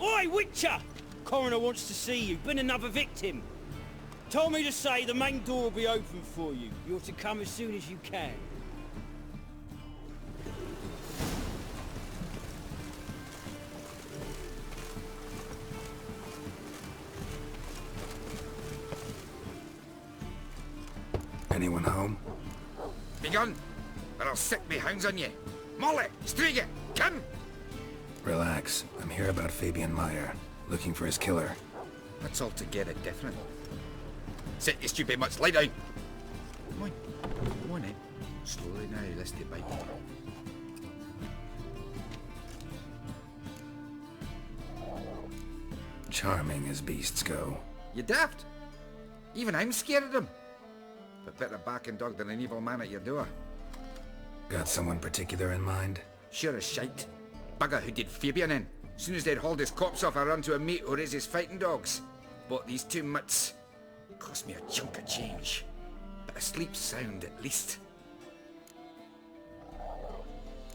Oi, Witcher! Coroner wants to see you. Been another victim. Told me to say the main door will be open for you. You're to come as soon as you can. Anyone home? Begun, or I'll sick me hounds on you. Molly, Striga, come! Relax. I'm here about Fabian Meyer, looking for his killer. That's altogether different. Sit, you stupid mutts, lie down! Come on then. Slowly now, lest they bite. Charming as beasts go. You daft? Even I'm scared of them. But better barking dog than an evil man at your door. Got someone particular in mind? Sure as shite. Bugger who did Fabian in. Soon as they'd hauled his corpse off, I run to a mate who raises fighting dogs. Bought these two mutts. Cost me a chunk of change. But I sleep sound at least.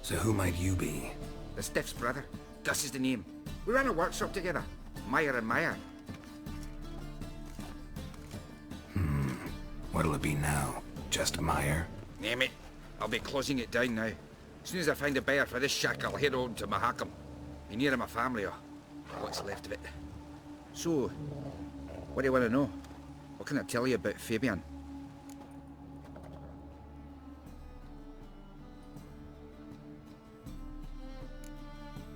So who might you be? The Stiff's brother. Gus is the name. We ran a workshop together. Meyer and Meyer. What'll it be now? Just Meyer? Name it. I'll be closing it down now. As soon as I find a buyer for this shack, I'll head on to Mahakam. Be near my family, or what's left of it. So, what do you want to know? What can I tell you about Fabian?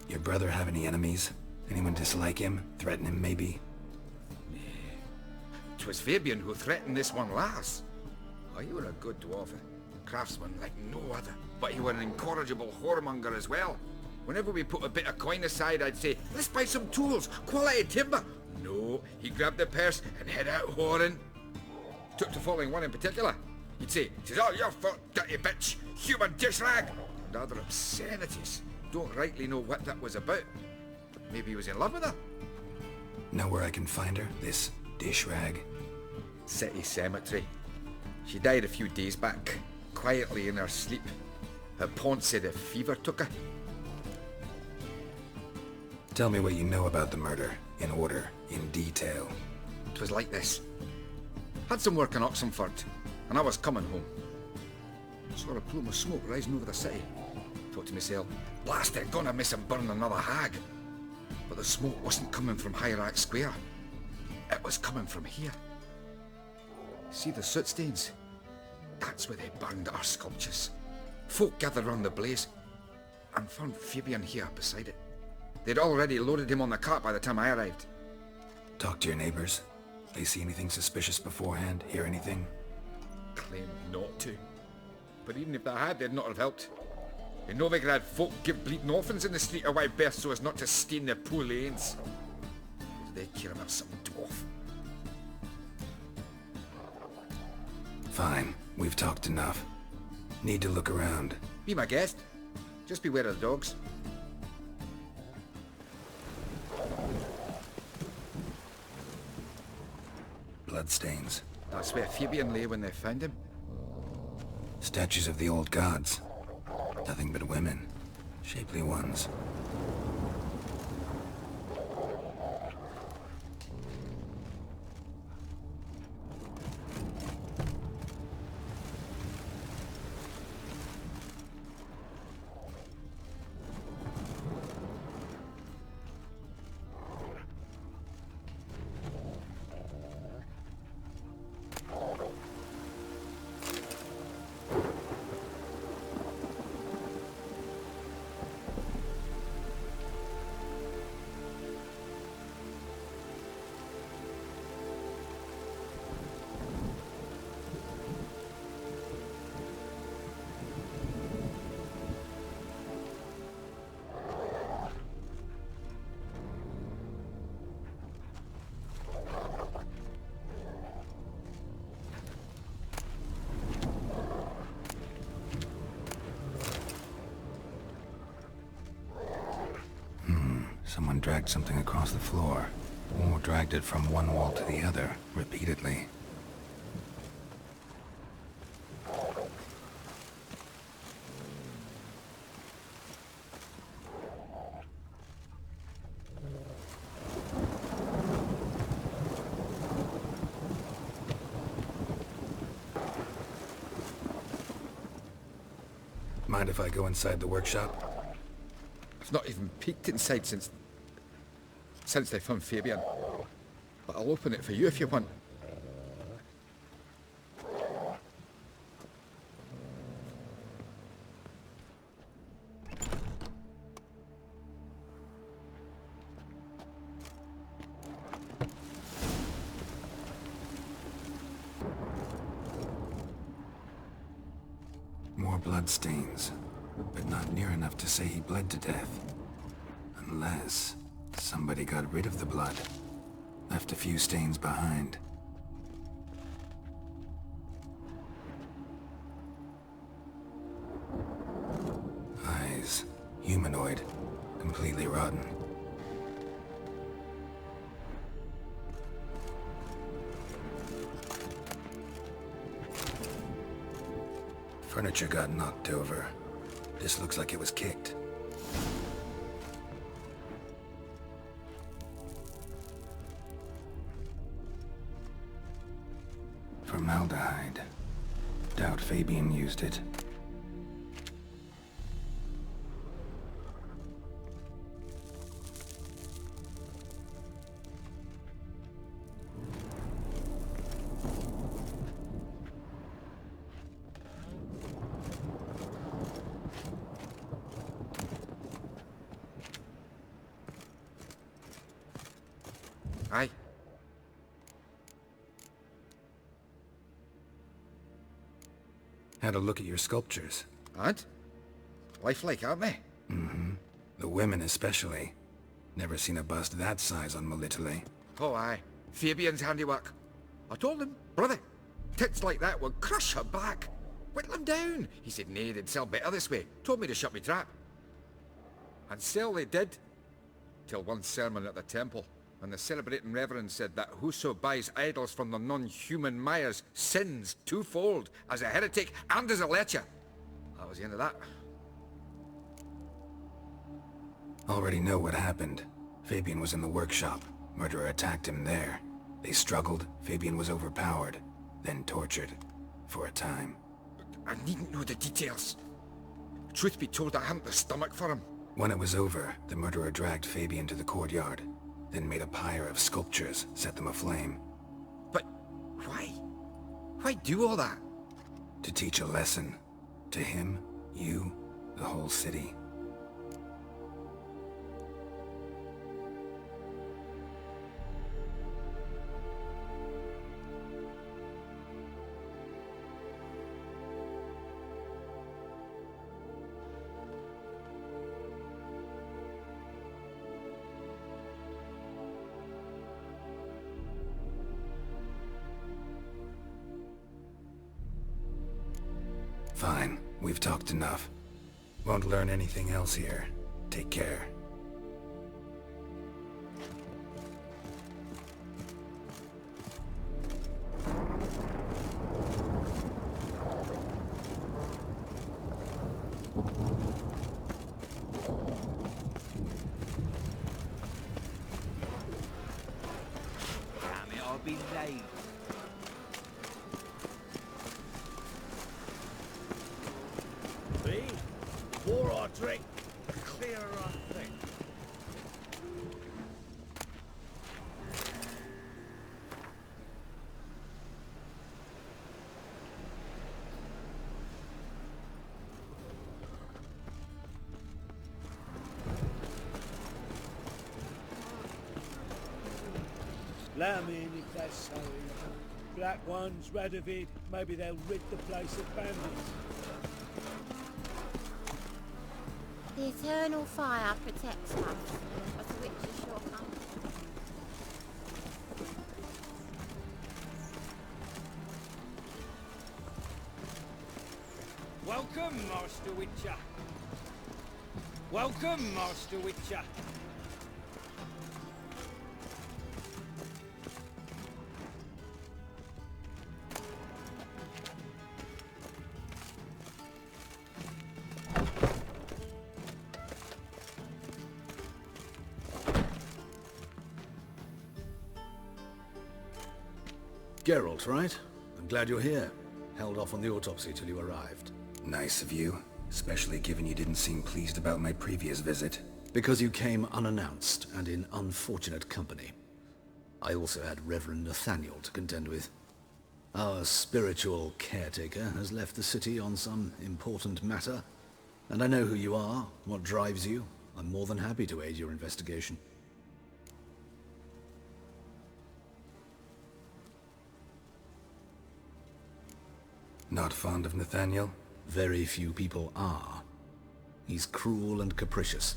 Your brother have any enemies? Anyone dislike him? Threaten him, maybe? 'Twas Fabian who threatened this one last. Oh, you were a good dwarf, a craftsman like no other. But you were an incorrigible whoremonger as well. Whenever we put a bit of coin aside, I'd say, let's buy some tools, quality timber. No, he grabbed the purse and head out whoring. Took to following one in particular. He'd say, "'Tis all your fault, dirty bitch, human dish rag," and other obscenities. Don't rightly know what that was about. Maybe he was in love with her. Know where I can find her? This dish rag? City cemetery. She died a few days back, quietly in her sleep. Her pawn said a fever took her. Tell me what you know about the murder, in order, in detail. It was like this. Had some work in Oxenford, and I was coming home. Saw a plume of smoke rising over the city. Thought to myself, blast it, gonna miss and burn another hag. But the smoke wasn't coming from Hierarch Square. It was coming from here. See the soot stains? That's where they burned our sculptures. Folk gathered round the blaze, and found Fabian here beside it. They'd already loaded him on the cart by the time I arrived. Talk to your neighbors. They see anything suspicious beforehand? Hear anything? Claimed not to. But even if they had, they'd not have helped. In Novigard, folk give bleeding orphans in the street a wide berth so as not to stain their poor lanes. What do they care about some dwarf? Fine. We've talked enough. Need to look around. Be my guest. Just beware of the dogs. Bloodstains. That's where Fabian lay when they found him. Statues of the old gods. Nothing but women. Shapely ones. Someone dragged something across the floor, or dragged it from one wall to the other, repeatedly. Mind if I go inside the workshop? I've not even peeked inside since they found Fabian. But I'll open it for you if you want. More bloodstains, but not near enough to say he bled to death. Unless somebody got rid of the blood, left a few stains behind. Eyes, humanoid, completely rotten. Furniture got knocked over. This looks like it was kicked. Formaldehyde. Doubt Fabian used it. Aye. Had a look at your sculptures. And? Lifelike, aren't they? Mm-hmm. The women especially. Never seen a bust that size on Melitele. Oh, aye. Fabian's handiwork. I told him, brother, tits like that would crush her back. Whittle him down. He said nay, they'd sell better this way. Told me to shut me trap. And sell they did. Till one sermon at the temple. And the celebrating reverend said that whoso buys idols from the non-human Myers sins twofold, as a heretic and as a lecher. That was the end of that. Already know what happened. Fabian was in the workshop. Murderer attacked him there. They struggled. Fabian was overpowered, then tortured. For a time. I needn't know the details. Truth be told, I hadn't the stomach for him. When it was over, the murderer dragged Fabian to the courtyard, then made a pyre of sculptures, set them aflame. But why? Why do all that? To teach a lesson. To him, you, the whole city. Fine, we've talked enough. Won't learn anything else here. Take care. Damn it, I'll be late. Me? More or drink, the clearer I think. Let 'em in if that's so. Black ones, Radovid, maybe they'll rid the place of bandits. The eternal fire protects us, but the witch is sure comes. Welcome, Master Witcher. Welcome, Master Witcher. Geralt, right? I'm glad you're here. Held off on the autopsy till you arrived. Nice of you. especially given you didn't seem pleased about my previous visit. Because you came unannounced and in unfortunate company. I also had Reverend Nathaniel to contend with. Our spiritual caretaker has left the city on some important matter, and I know who you are, what drives you. I'm more than happy to aid your investigation. Not fond of Nathaniel? Very few people are. He's cruel and capricious.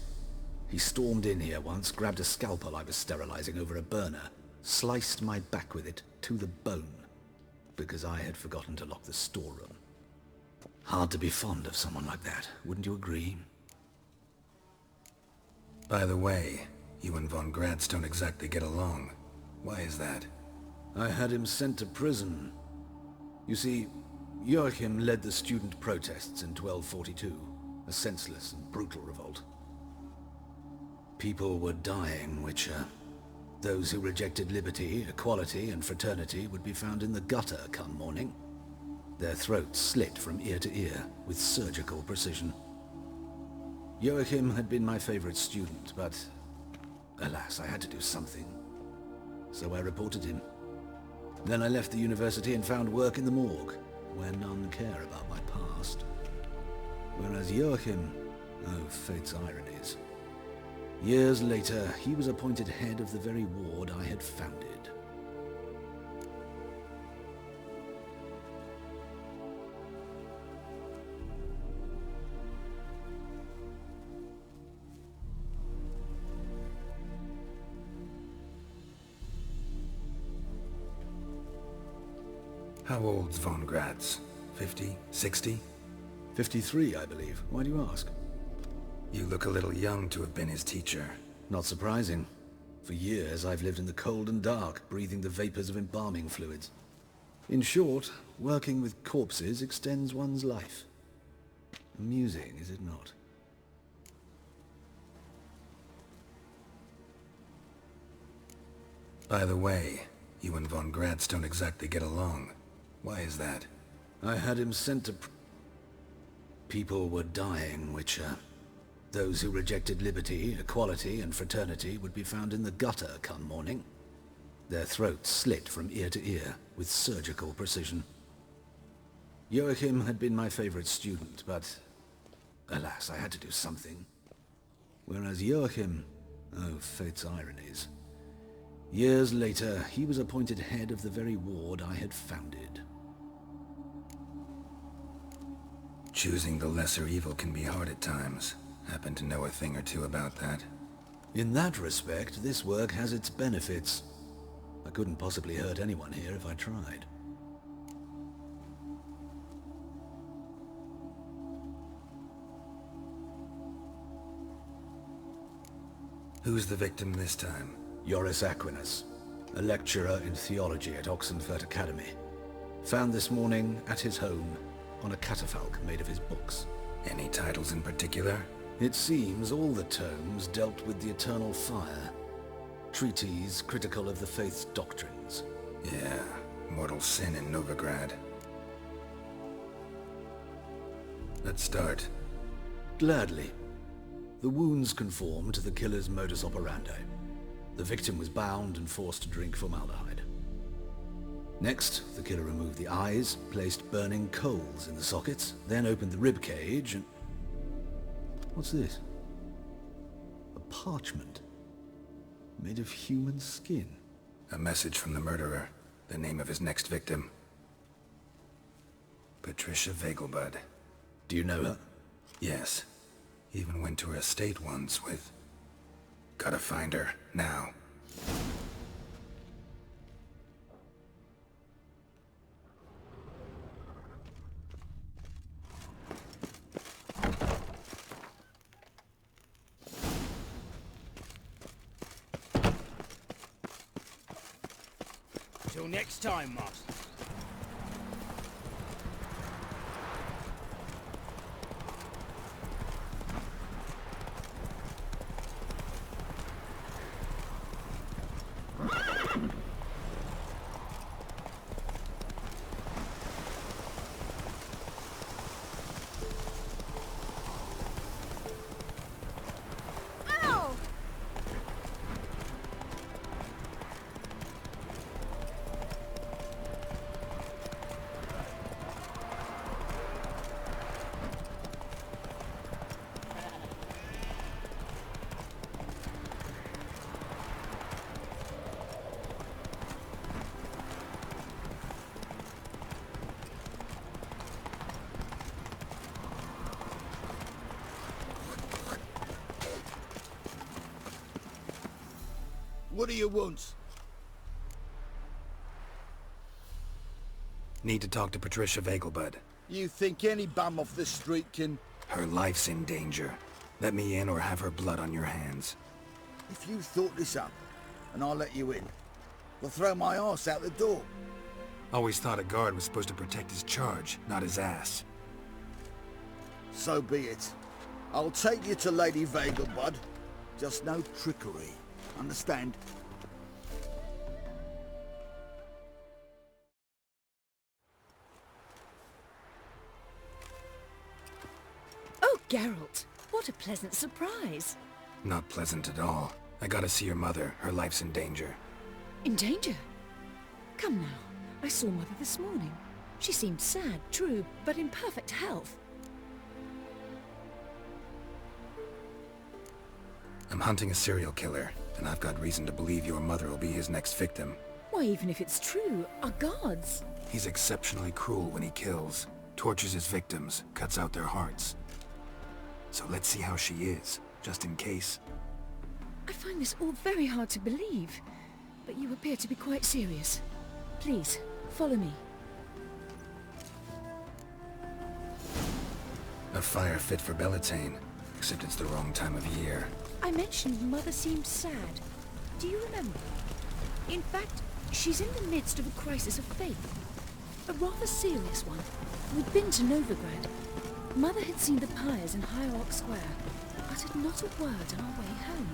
He stormed in here once, grabbed a scalpel I was sterilizing over a burner, sliced my back with it to the bone, because I had forgotten to lock the storeroom. Hard to be fond of someone like that, wouldn't you agree? By the way, you and Von Gratz don't exactly get along. Why is that? I had him sent to prison. You see, Joachim led the student protests in 1242, a senseless and brutal revolt. People were dying, Witcher. Those who rejected liberty, equality, and fraternity would be found in the gutter come morning. Their throats slit from ear to ear with surgical precision. Joachim had been my favorite student, but alas, I had to do something. So I reported him. Then I left the university and found work in the morgue, where none care about my past. Whereas Joachim, oh, fate's ironies. Years later, he was appointed head of the very ward I had founded. How old's Von Gratz? 50? 60? 53, I believe. Why do you ask? You look a little young to have been his teacher. Not surprising. For years, I've lived in the cold and dark, breathing the vapors of embalming fluids. In short, working with corpses extends one's life. Amusing, is it not? By the way, you and Von Gratz don't exactly get along. Why is that? I had him sent to... People were dying, Witcher. Those who rejected liberty, equality, and fraternity would be found in the gutter come morning. Their throats slit from ear to ear with surgical precision. Joachim had been my favorite student, but alas, I had to do something. Whereas Joachim, oh, fate's ironies. Years later, he was appointed head of the very ward I had founded. Choosing the lesser evil can be hard at times. Happen to know a thing or two about that. In that respect, this work has its benefits. I couldn't possibly hurt anyone here if I tried. Who's the victim this time? Joris Aquinas, a lecturer in theology at Oxenfurt Academy. Found this morning at his home on a catafalque made of his books. Any titles in particular? It seems all the tomes dealt with the eternal fire. Treatises critical of the faith's doctrines. Yeah, mortal sin in Novigard. Let's start. Gladly. The wounds conform to the killer's modus operandi. The victim was bound and forced to drink formaldehyde. Next, the killer removed the eyes, placed burning coals in the sockets, then opened the rib cage and... What's this? A parchment. Made of human skin. A message from the murderer. The name of his next victim. Patricia Vegelbud. Do you know her? Yes. Even went to her estate once with... Gotta find her, now. Till next time, Master. What do you want? Need to talk to Patricia Vegelbud. You think any bum off the street can... Her life's in danger. Let me in or have her blood on your hands. If you thought this up, and I'll let you in, we'll throw my arse out the door. Always thought a guard was supposed to protect his charge, not his ass. So be it. I'll take you to Lady Vegelbud. Just no trickery. Understand? Oh, Geralt, what a pleasant surprise. Not pleasant at all. I gotta see your mother. Her life's in danger. In danger? Come now, I saw Mother this morning. She seemed sad, true, but in perfect health. I'm hunting a serial killer, and I've got reason to believe your mother will be his next victim. Why, even if it's true, our guards... He's exceptionally cruel when he kills, tortures his victims, cuts out their hearts. So let's see how she is, just in case. I find this all very hard to believe, but you appear to be quite serious. Please, follow me. A fire fit for Bellatane, except it's the wrong time of year. I mentioned Mother seemed sad. Do you remember? In fact, she's in the midst of a crisis of faith. A rather serious one. We'd been to Novigard. Mother had seen the pyres in Hierarch Square, uttered not a word on our way home.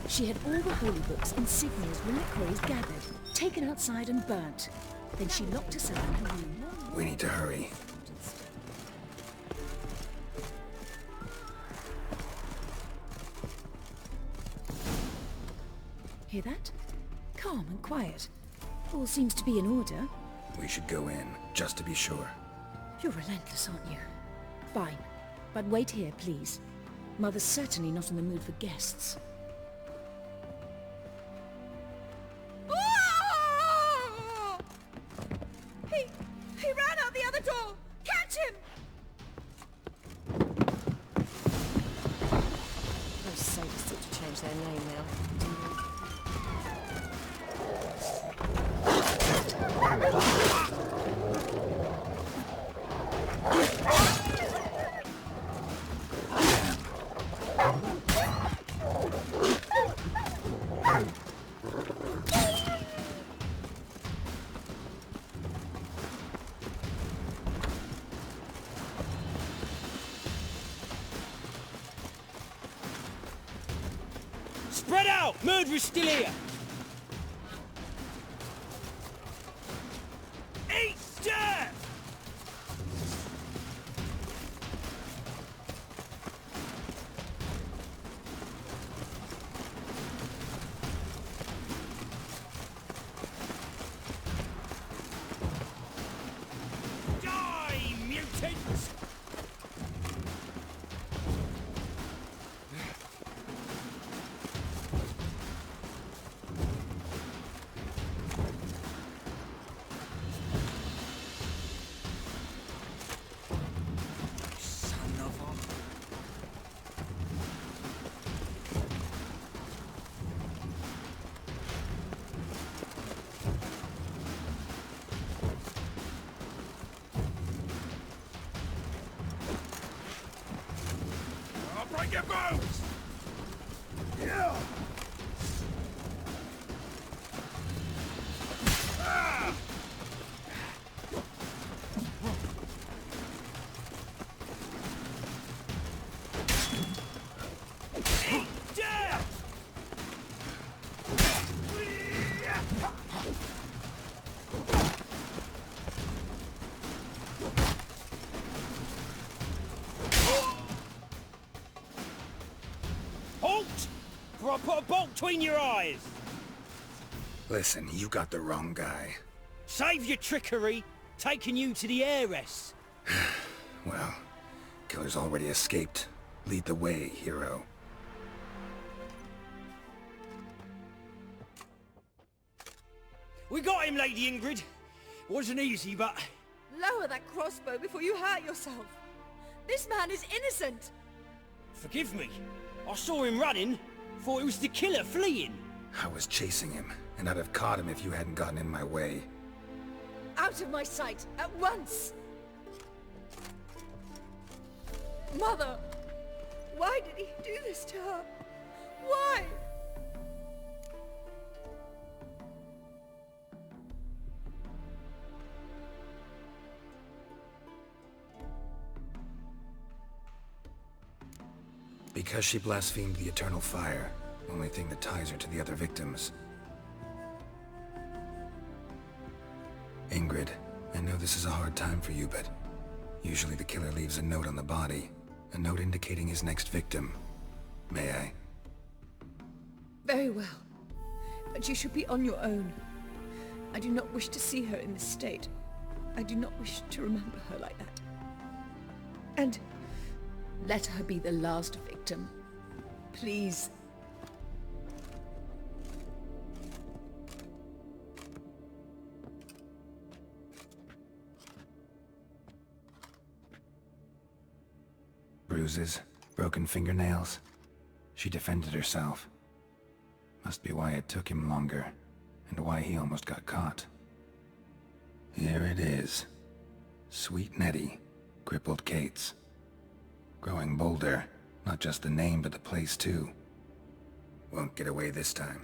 She had all the holy books, insignias, reliquaries gathered, taken outside and burnt. Then she locked herself in her room. We need to hurry. Hear that? Calm and quiet. All seems to be in order. We should go in, just to be sure. You're relentless, aren't you? Fine. But wait here, please. Mother's certainly not in the mood for guests. He ran out the other door! Catch him! Those sadists ought to change their name now. Spread out! Murderer's still here! Eat dirt! Die, mutants! Break your bones! Yeah! Ah! Death! Halt! Before I put a bolt between your eyes! Listen, you got the wrong guy. Save your trickery, taking you to the heiress. Well, killer's already escaped. Lead the way, hero. We got him, Lady Ingrid. Wasn't easy, but... Lower that crossbow before you hurt yourself. This man is innocent. Forgive me. I saw him running. Thought it was the killer fleeing. I was chasing him, and I'd have caught him if you hadn't gotten in my way. Out of my sight, at once! Mother! Why did he do this to her? Why? Because she blasphemed the eternal fire. Only thing that ties her to the other victims. Ingrid, I know this is a hard time for you, but usually the killer leaves a note on the body. A note indicating his next victim. May I? Very well. But you should be on your own. I do not wish to see her in this state. I do not wish to remember her like that. And let her be the last victim. Please. Bruises, broken fingernails. She defended herself. Must be why it took him longer, and why he almost got caught. Here it is. Sweet Nettie, crippled Kate's. Growing bolder, not just the name but the place too. Won't get away this time.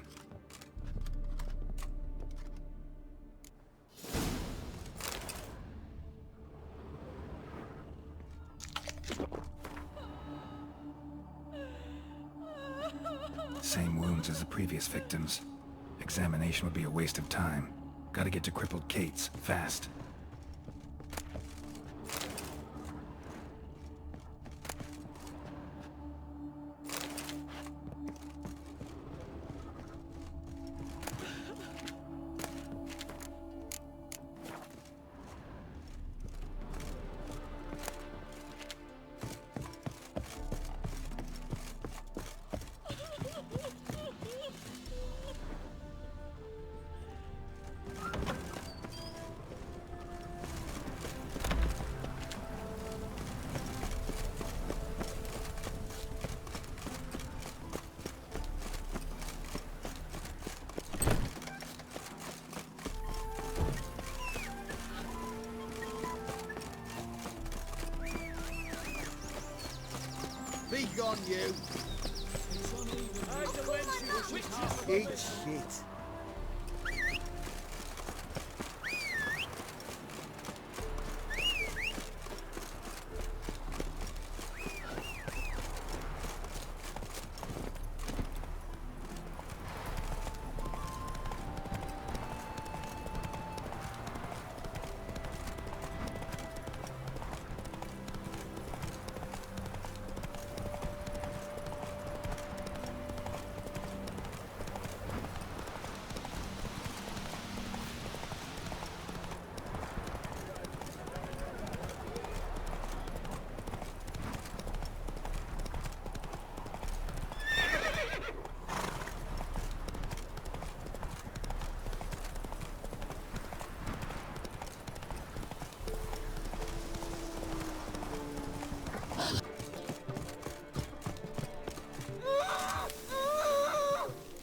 Same wounds as the previous victims. Examination would be a waste of time. Gotta get to crippled Kate's, fast. Be gone, you! Eat shit.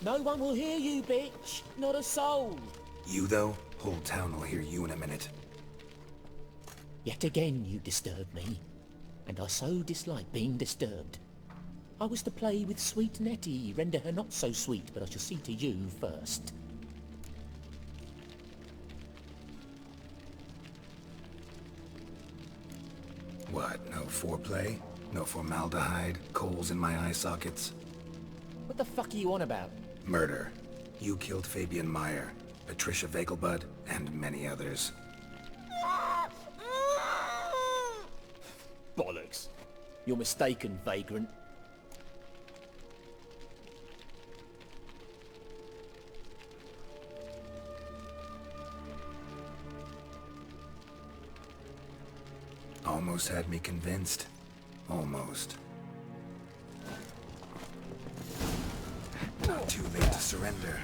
No one will hear you, bitch. Not a soul. You though? Whole town will hear you in a minute. Yet again you disturb me. And I so dislike being disturbed. I was to play with sweet Nettie, render her not so sweet, but I shall see to you first. What, no foreplay? No formaldehyde? Coals in my eye sockets? What the fuck are you on about? Murder. You killed Fabian Meyer, Patricia Vegelbud, and many others. Bollocks. You're mistaken, vagrant. Almost had me convinced. Almost. Not too late to surrender.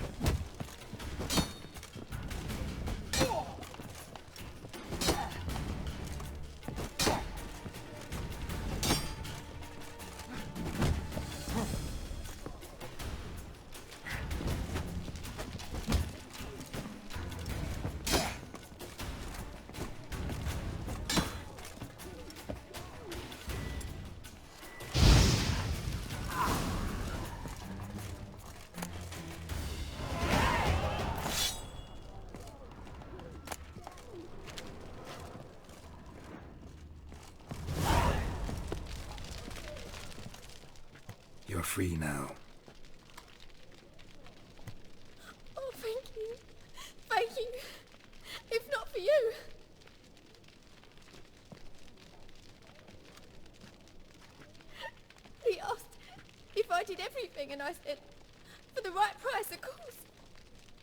free now. Oh, thank you. Thank you. If not for you. He asked if I did everything, and I said, for the right price, of course.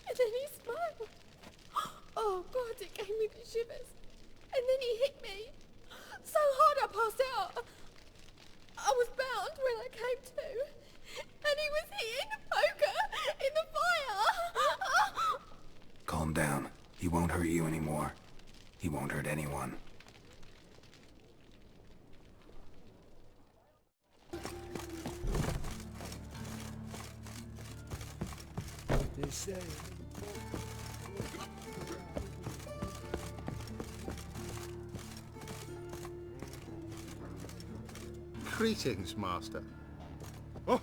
And then he smiled. Oh, God, it gave me the shivers. And then he hit me. So hard I passed out. I was bound when I came to. And he was here in the poker, in the fire. Calm down. He won't hurt you anymore. He won't hurt anyone. They say. Greetings, Master. Oh!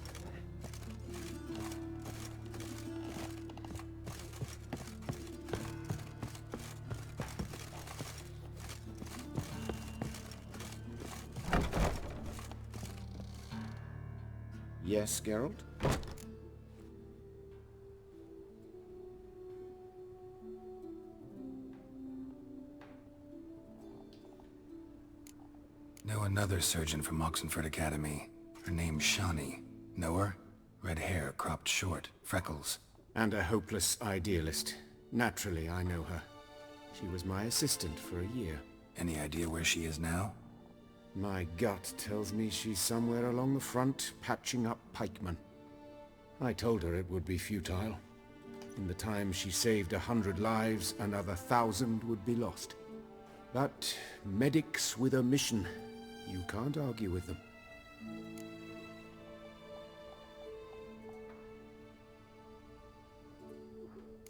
Yes, Geralt? Know another surgeon from Oxenford Academy. Her name's Shawnee. Know her? Red hair, cropped short, freckles. And a hopeless idealist. Naturally, I know her. She was my assistant for a year. Any idea where she is now? My gut tells me she's somewhere along the front, patching up pikemen. I told her it would be futile. In the time she saved 100 lives, another 1,000 would be lost. But medics with a mission. You can't argue with them.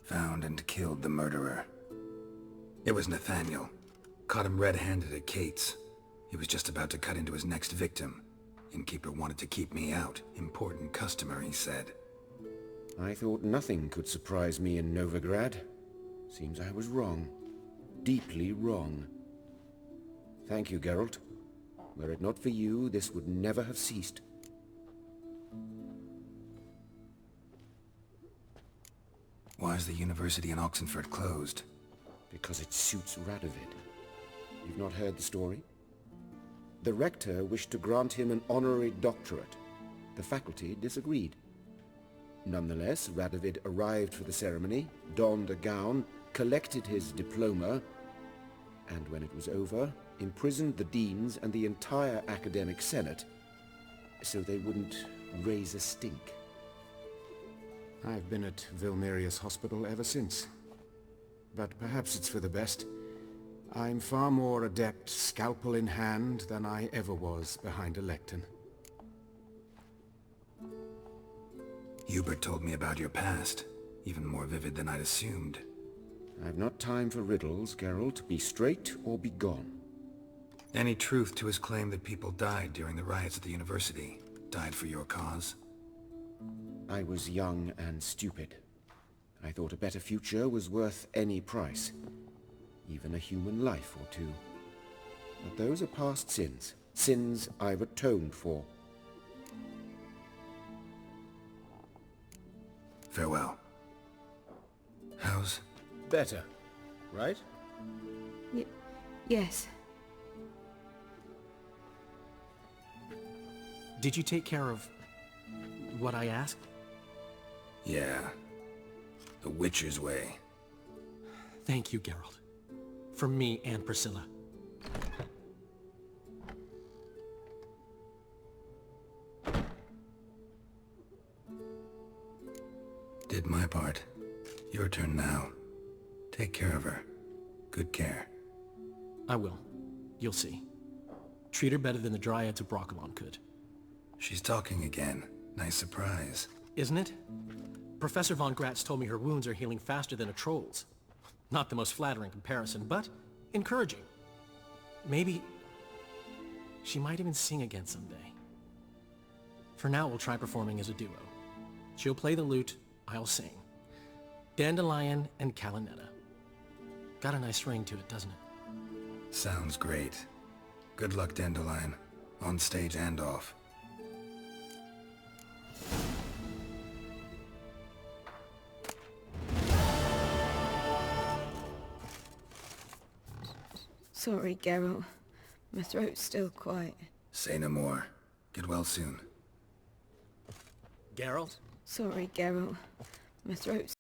Found and killed the murderer. It was Nathaniel. Caught him red-handed at Kate's. He was just about to cut into his next victim. Innkeeper wanted to keep me out. Important customer, he said. I thought nothing could surprise me in Novigard. Seems I was wrong. Deeply wrong. Thank you, Geralt. Were it not for you, this would never have ceased. Why is the university in Oxenford closed? Because it suits Radovid. You've not heard the story? The rector wished to grant him an honorary doctorate. The faculty disagreed. Nonetheless, Radovid arrived for the ceremony, donned a gown, collected his diploma, and when it was over, imprisoned the deans and the entire academic senate so they wouldn't raise a stink. I've been at Vilmerius Hospital ever since. But perhaps it's for the best. I'm far more adept scalpel in hand than I ever was behind a lectern. Hubert told me about your past, even more vivid than I'd assumed. I've not time for riddles, Geralt. Be straight or be gone. Any truth to his claim that people died during the riots at the university? Died for your cause? I was young and stupid. I thought a better future was worth any price. Even a human life or two. But those are past sins. Sins I've atoned for. Farewell. How's... Better, right? Yes. Did you take care of what I asked? Yeah. The Witcher's way. Thank you, Geralt. From me and Pricillia. Did my part. Your turn now. Take care of her. Good care. I will. You'll see. Treat her better than the Dryads of Brokilon could. She's talking again. Nice surprise. Isn't it? Professor von Gratz told me her wounds are healing faster than a troll's. Not the most flattering comparison, but encouraging. Maybe she might even sing again someday. For now, we'll try performing as a duo. She'll play the lute, I'll sing. Dandelion and Calinetta. Got a nice ring to it, doesn't it? Sounds great. Good luck, Dandelion. On stage and off. Sorry, Geralt. My throat's still quite... Say no more. Get well soon. Geralt? Sorry, Geralt. My throat's...